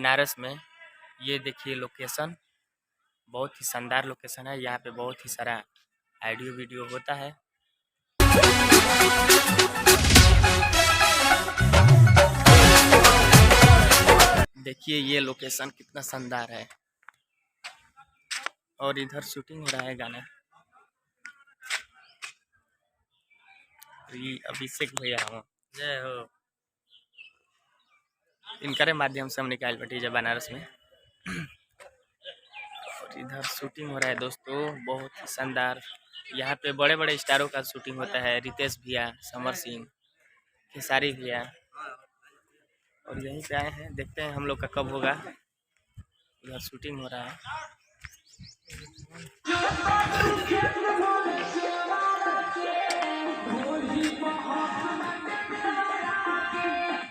बनारस में। ये देखिए लोकेशन, बहुत ही शानदार लोकेशन है। यहाँ पे बहुत ही सारा ऑडियो वीडियो होता है। देखिए ये लोकेशन कितना शानदार है और इधर शूटिंग हो रहा है गाना। ये अभिषेक भैया हो, जय हो। इनके माध्यम से हम निकाल बैठी बनारस में और इधर शूटिंग हो रहा है दोस्तों, बहुत ही शानदार। यहाँ पे बड़े बड़े स्टारों का शूटिंग होता है, रितेश भैया, समर सिंह, खेसारी भैया, और यहीं पे आए हैं। देखते हैं हम लोग का कब होगा। इधर शूटिंग हो रहा है।